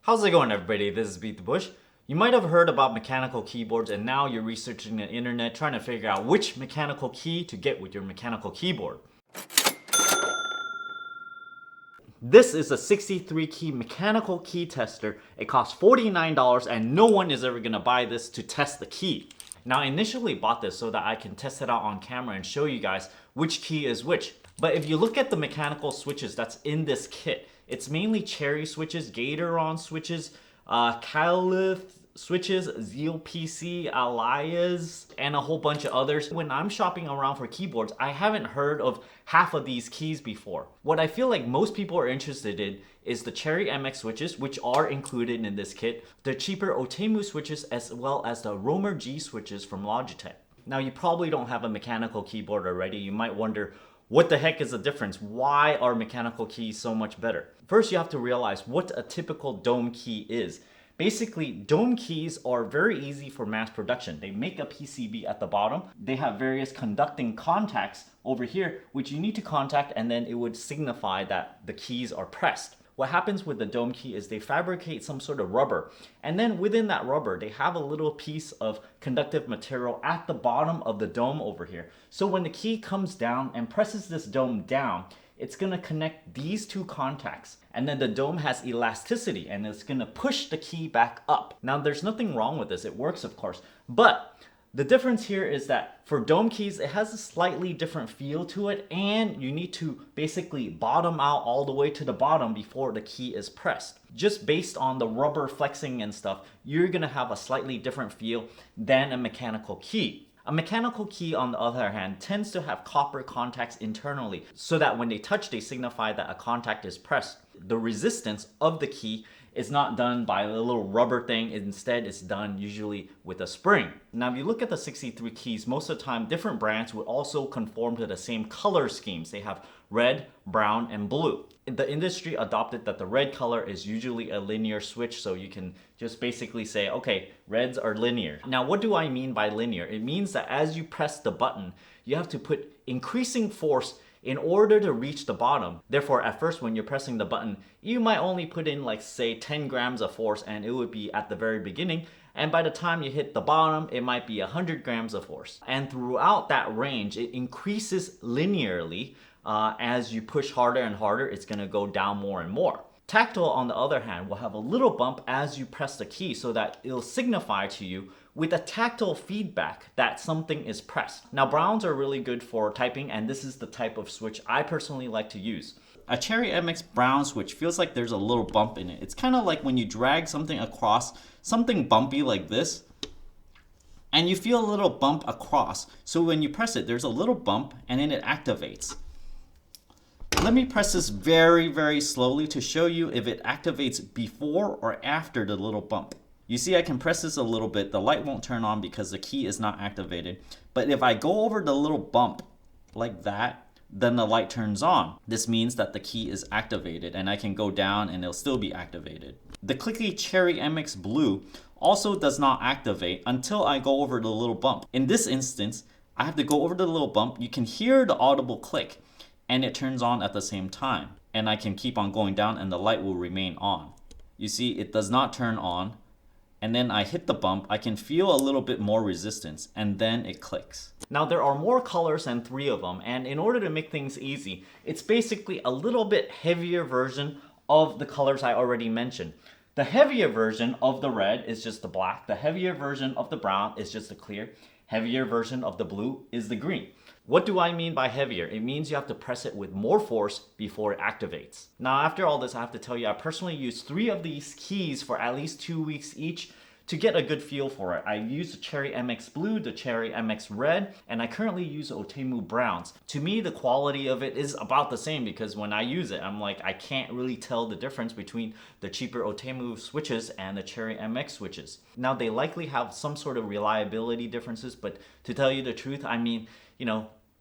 How's it going, everybody? This is Beat the Bush. You might have heard about mechanical keyboards and now you're researching the internet trying to figure out which mechanical key to get with your mechanical keyboard. This is a 63 key mechanical key tester. It costs $49 and no one is ever gonna buy this to test the key. Now I initially bought this so that I can test it out on camera and show you guys which key is which. But if you look at the mechanical switches that's in this kit, it's mainly Cherry switches, Gateron switches, Caliph switches, Zeal PC, Alias, and a whole bunch of others. When I'm shopping around for keyboards, I haven't heard of half of these keys before. What I feel like most people are interested in is the Cherry MX switches, which are included in this kit, the cheaper Otemu switches, as well as the Romer G switches from Logitech. Now you probably don't have a mechanical keyboard already. You might wonder, what the heck is the difference? Why are mechanical keys so much better? First, you have to realize what a typical dome key is. Basically, dome keys are very easy for mass production. They make a PCB at the bottom. They have various conducting contacts over here, which you need to contact, and then it would signify that the keys are pressed. What happens with the dome key is they fabricate some sort of rubber, and then within that rubber they have a little piece of conductive material at the bottom of the dome over here. So when the key comes down and presses this dome down, it's gonna connect these two contacts, and then the dome has elasticity and it's gonna push the key back up. Now there's nothing wrong with this, it works of course, but the difference here is that for dome keys, it has a slightly different feel to it, and you need to basically bottom out all the way to the bottom before the key is pressed. Just based on the rubber flexing and stuff, you're gonna have a slightly different feel than a mechanical key. A mechanical key, on the other hand, tends to have copper contacts internally, so that when they touch, they signify that a contact is pressed. The resistance of the key is not done by a little rubber thing. Instead, it's done usually with a spring. Now, if you look at the 63 keys, most of the time, different brands would also conform to the same color schemes. They have red, brown, and blue. The industry adopted that the red color is usually a linear switch, so you can just basically say, okay, reds are linear. Now, what do I mean by linear? It means that as you press the button, you have to put increasing force in order to reach the bottom. Therefore, at first when you're pressing the button, you might only put in like say 10 grams of force and it would be at the very beginning. And by the time you hit the bottom, it might be 100 grams of force. And throughout that range, it increases linearly. As you push harder and harder, it's gonna go down more and more. Tactile, on the other hand, will have a little bump as you press the key so that it'll signify to you with a tactile feedback that something is pressed. Now, browns are really good for typing, and this is the type of switch I personally like to use. A Cherry MX brown switch feels like there's a little bump in it. It's kind of like when you drag something across, something bumpy like this, and you feel a little bump across. So when you press it, there's a little bump, and then it activates. Let me press this very, very slowly to show you if it activates before or after the little bump. You see, I can press this a little bit. The light won't turn on because the key is not activated. But if I go over the little bump like that, then the light turns on. This means that the key is activated, and I can go down and it'll still be activated. The Clicky Cherry MX Blue also does not activate until I go over the little bump. In this instance, I have to go over the little bump. You can hear the audible click, and it turns on at the same time. And I can keep on going down and the light will remain on. You see, it does not turn on. And then I hit the bump, I can feel a little bit more resistance, and then it clicks. Now there are more colors than 3 of them, and in order to make things easy, it's basically a little bit heavier version of the colors I already mentioned. The heavier version of the red is just the black, the heavier version of the brown is just the clear, heavier version of the blue is the green. What do I mean by heavier? It means you have to press it with more force before it activates. Now, after all this, I have to tell you, I personally used 3 of these keys for at least 2 weeks each to get a good feel for it. I used the Cherry MX Blue, the Cherry MX Red, and I currently use Otemu Browns. To me, the quality of it is about the same because when I use it, I'm like, I can't really tell the difference between the cheaper Otemu switches and the Cherry MX switches. Now, they likely have some sort of reliability differences, but to tell you the truth, I mean,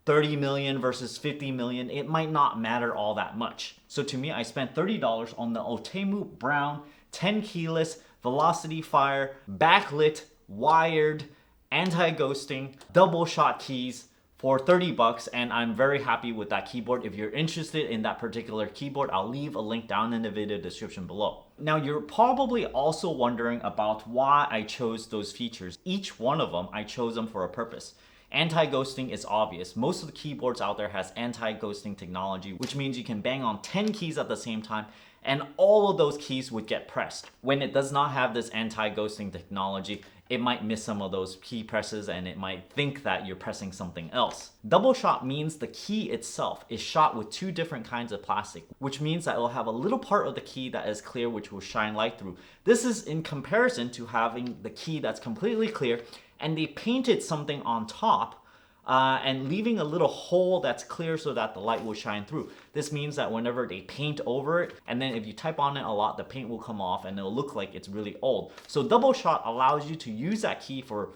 30 million versus 50 million, it might not matter all that much. So to me, I spent $30 on the Otemu Brown 10 keyless Velocity Fire backlit wired anti-ghosting double shot keys for 30 bucks, and I'm very happy with that keyboard. If you're interested in that particular keyboard, I'll leave a link down in the video description below. Now you're probably also wondering about why I chose those features. Each one of them, I chose them for a purpose. Anti-ghosting is obvious. Most of the keyboards out there has anti-ghosting technology, which means you can bang on 10 keys at the same time and all of those keys would get pressed. When it does not have this anti-ghosting technology, it might miss some of those key presses and it might think that you're pressing something else. Double shot means the key itself is shot with two different kinds of plastic, which means that it will have a little part of the key that is clear, which will shine light through. This is in comparison to having the key that's completely clear and they painted something on top and leaving a little hole that's clear so that the light will shine through. This means that whenever they paint over it, and then if you type on it a lot, the paint will come off and it'll look like it's really old. So double shot allows you to use that key for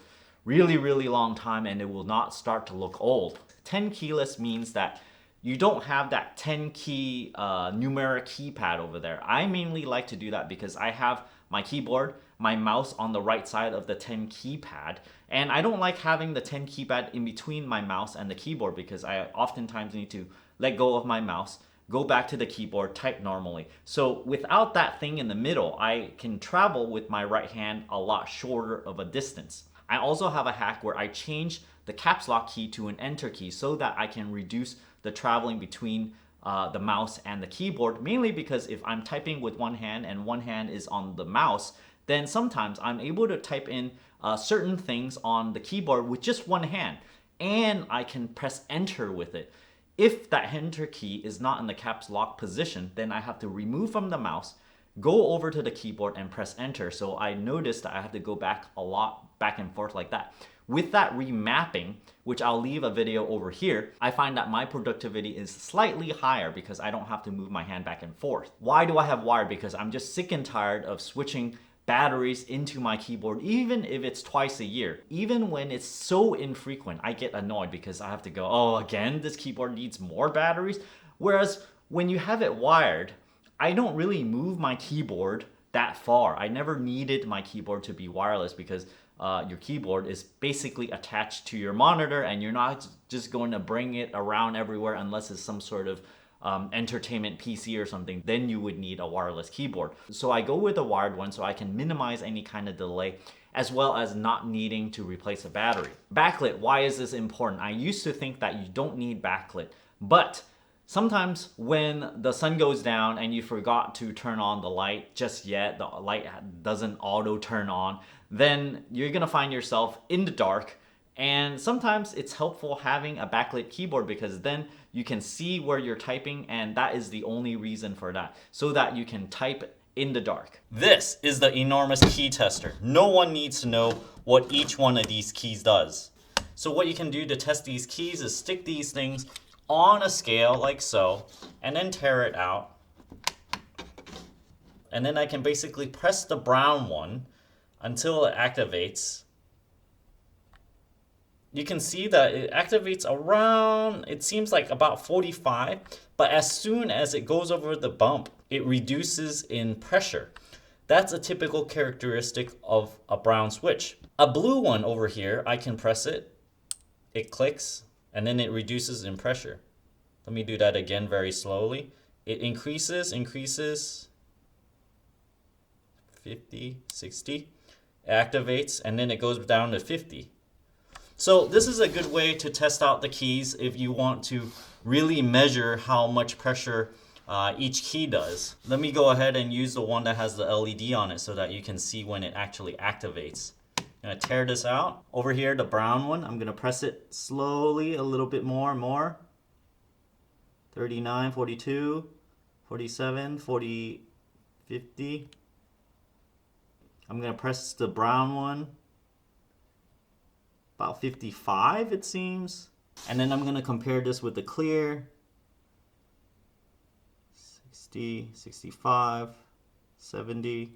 really, really long time and it will not start to look old. 10 keyless means that you don't have that 10 key numeric keypad over there. I mainly like to do that because I have my keyboard, my mouse on the right side of the 10 keypad, and I don't like having the 10 keypad in between my mouse and the keyboard because I oftentimes need to let go of my mouse, go back to the keyboard, type normally. So without that thing in the middle, I can travel with my right hand a lot shorter of a distance. I also have a hack where I change the caps lock key to an enter key so that I can reduce the traveling between the mouse and the keyboard, mainly because if I'm typing with one hand and one hand is on the mouse, then sometimes I'm able to type in certain things on the keyboard with just one hand and I can press enter with it. If that enter key is not in the caps lock position, then I have to remove from the mouse, go over to the keyboard and press enter. So I noticed that I have to go back a lot, back and forth like that. With that remapping, which I'll leave a video over here, I find that my productivity is slightly higher because I don't have to move my hand back and forth. Why do I have wire? Because I'm just sick and tired of switching batteries into my keyboard, even if it's twice a year. Even when it's so infrequent, I get annoyed because I have to go, oh, again, this keyboard needs more batteries. Whereas when you have it wired, I don't really move my keyboard that far. I never needed my keyboard to be wireless because your keyboard is basically attached to your monitor and you're not just going to bring it around everywhere unless it's some sort of entertainment PC or something. Then you would need a wireless keyboard. So I go with a wired one so I can minimize any kind of delay as well as not needing to replace a battery. Backlit, why is this important? I used to think that you don't need backlit, but sometimes when the sun goes down and you forgot to turn on the light just yet, the light doesn't auto turn on, then you're gonna find yourself in the dark. And sometimes it's helpful having a backlit keyboard because then you can see where you're typing, and that is the only reason for that, so that you can type in the dark. This is the enormous key tester. No one needs to know what each one of these keys does. So what you can do to test these keys is stick these things on a scale like so, and then tear it out. And then I can basically press the brown one until it activates. You can see that it activates around, it seems like about 45, but as soon as it goes over the bump, it reduces in pressure. That's a typical characteristic of a brown switch. A blue one over here, I can press it, it clicks, and then it reduces in pressure. Let me do that again very slowly. It increases, 50, 60, it activates, and then it goes down to 50. So this is a good way to test out the keys if you want to really measure how much pressure each key does. Let me go ahead and use the one that has the LED on it so that you can see when it actually activates. I'm gonna tear this out. Over here, the brown one, I'm gonna press it slowly a little bit more. 39, 42, 47, 40, 50. I'm gonna press the brown one. About 55 it seems. And then I'm gonna compare this with the clear. 60, 65, 70.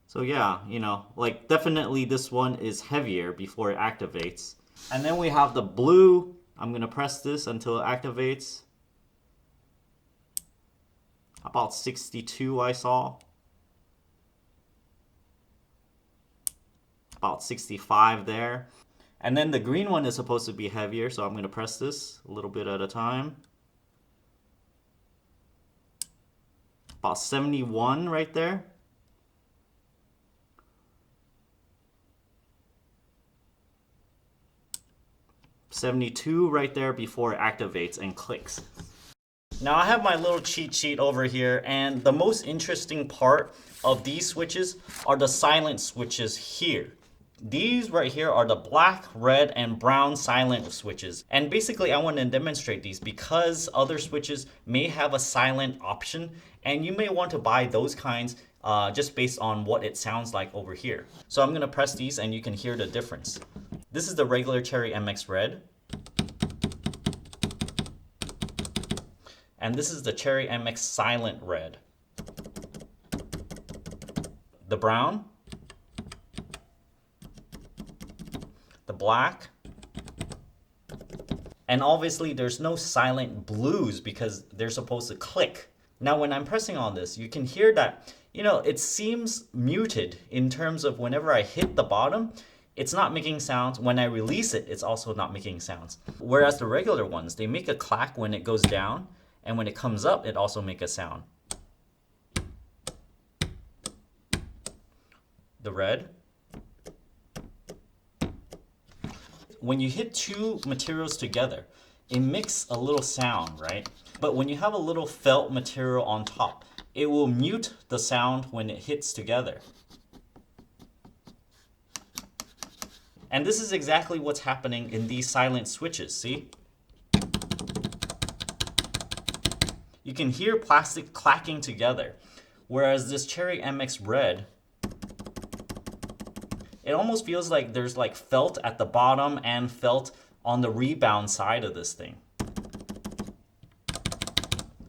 So yeah, you know, like definitely this one is heavier before it activates. And then we have the blue. I'm gonna press this until it activates. About 62 I saw. About 65 there. And then the green one is supposed to be heavier, so I'm going to press this a little bit at a time. about 71 right there. $72 right there before it activates and clicks. Now I have my little cheat sheet over here, and the most interesting part of these switches are the silent switches here. These right here are the black, red, and brown silent switches. And basically I want to demonstrate these because other switches may have a silent option, and you may want to buy those kinds just based on what it sounds like over here. So I'm going to press these and you can hear the difference. This is the regular Cherry MX Red. And this is the Cherry MX Silent Red. The brown. The black. And obviously there's no silent blues because they're supposed to click. Now when I'm pressing on this, you can hear that, it seems muted in terms of whenever I hit the bottom, it's not making sounds. When I release it, it's also not making sounds. Whereas the regular ones, they make a clack when it goes down, and when it comes up, it also makes a sound. The red. When you hit two materials together, it makes a little sound, right? But when you have a little felt material on top, it will mute the sound when it hits together. And this is exactly what's happening in these silent switches, see? You can hear plastic clacking together, whereas this Cherry MX Red, it almost feels like there's like felt at the bottom and felt on the rebound side of this thing.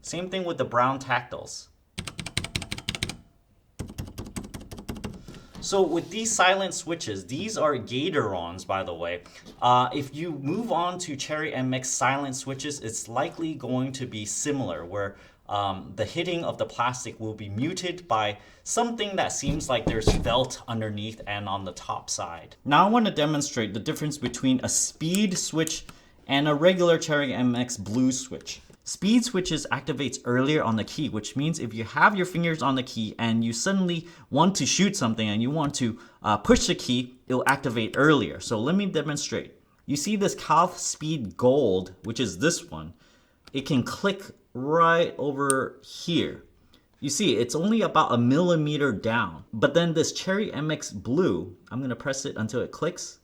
Same thing with the brown tactiles. So with these silent switches, these are Gatorons, by the way. If you move on to Cherry MX silent switches, it's likely going to be similar, where the hitting of the plastic will be muted by something that seems like there's felt underneath and on the top side. Now I want to demonstrate the difference between a speed switch and a regular Cherry MX blue switch. Speed switches activates earlier on the key, which means if you have your fingers on the key and you suddenly want to shoot something and you want to push the key, it'll activate earlier. So let me demonstrate. You see this Calf Speed Gold, which is this one. It can click right over here. You see, it's only about 1 millimeter down. But then this Cherry MX Blue, I'm going to press it until it clicks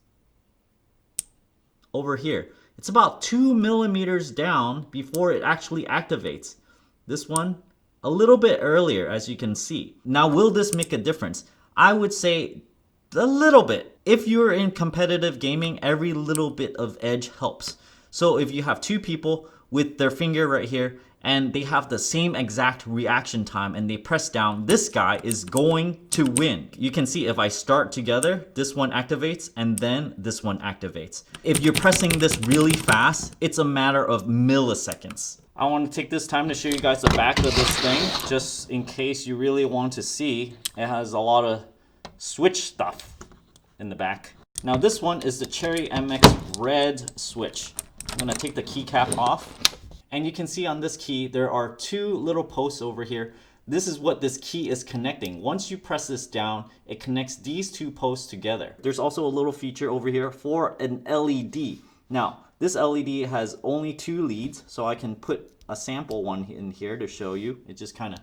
over here. It's about 2 millimeters down before it actually activates. This one, a little bit earlier, as you can see. Now, will this make a difference? I would say a little bit. If you're in competitive gaming, every little bit of edge helps. So if you have two people with their finger right here, and they have the same exact reaction time and they press down, this guy is going to win. You can see if I start together, this one activates and then this one activates. If you're pressing this really fast, it's a matter of milliseconds. I want to take this time to show you guys the back of this thing, just in case you really want to see. It has a lot of switch stuff in the back. Now this one is the Cherry MX Red switch. I'm gonna take the keycap off. And you can see on this key, there are two little posts over here. This is what this key is connecting. Once you press this down, it connects these two posts together. There's also a little feature over here for an LED. Now, this LED has only 2 leads, so I can put a sample one in here to show you. It just kind of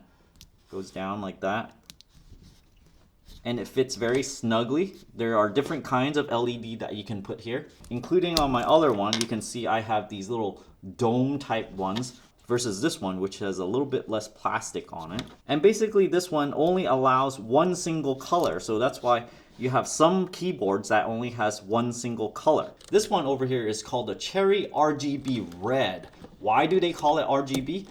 goes down like that. And it fits very snugly. There are different kinds of LED that you can put here, including on my other one. You can see I have these little dome type ones versus this one, which has a little bit less plastic on it. And basically this one only allows one single color, so that's why you have some keyboards that only has one single color. This one over here is called the Cherry RGB Red. Why do they call it RGB?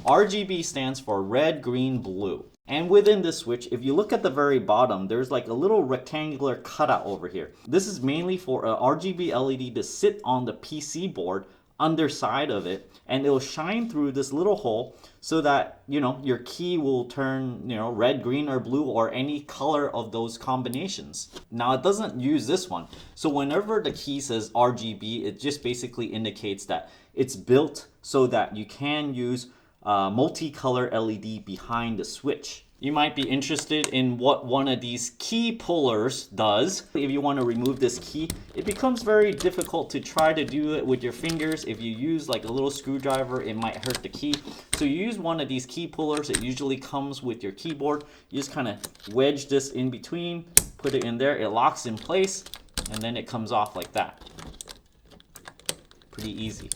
RGB stands for red, green, blue. And within this switch, if you look at the very bottom, there's like a little rectangular cutout over here. This is mainly for a RGB LED to sit on the PC board underside of it, and it'll shine through this little hole so that your key will turn red, green, or blue, or any color of those combinations. Now it doesn't use this one, so whenever the key says RGB, it just basically indicates that it's built so that you can use multicolor LED behind the switch. You might be interested in what one of these key pullers does. If you want to remove this key, it becomes very difficult to try to do it with your fingers. If you use like a little screwdriver, it might hurt the key. So you use one of these key pullers. It usually comes with your keyboard. You just kind of wedge this in between, put it in there, it locks in place, and then it comes off like that. Pretty easy.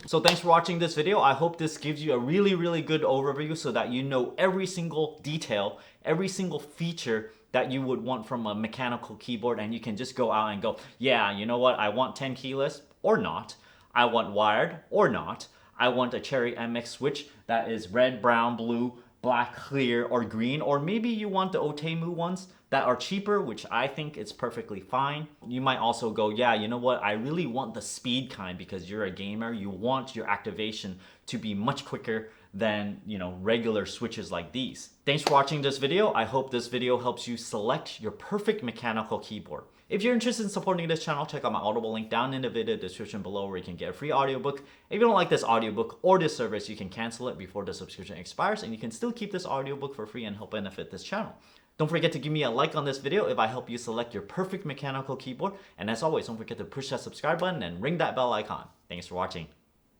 So thanks for watching this video. I hope this gives you a really good overview so that you know every single detail, every single feature that you would want from a mechanical keyboard, and you can just go out and go, yeah, you know what, I want 10 keyless or not. I want wired or not. I want a Cherry MX switch that is red, brown, blue, black, clear, or green, or maybe you want the Otemu ones that are cheaper, which I think is perfectly fine. You might also go, yeah, you know what, I really want the speed kind because you're a gamer. You want your activation to be much quicker than, you know, regular switches like these. Thanks for watching this video. I hope this video helps you select your perfect mechanical keyboard. If you're interested in supporting this channel, check out my Audible link down in the video description below where you can get a free audiobook. If you don't like this audiobook or this service, you can cancel it before the subscription expires, and you can still keep this audiobook for free and help benefit this channel. Don't forget to give me a like on this video if I help you select your perfect mechanical keyboard. And as always, don't forget to push that subscribe button and ring that bell icon. Thanks for watching.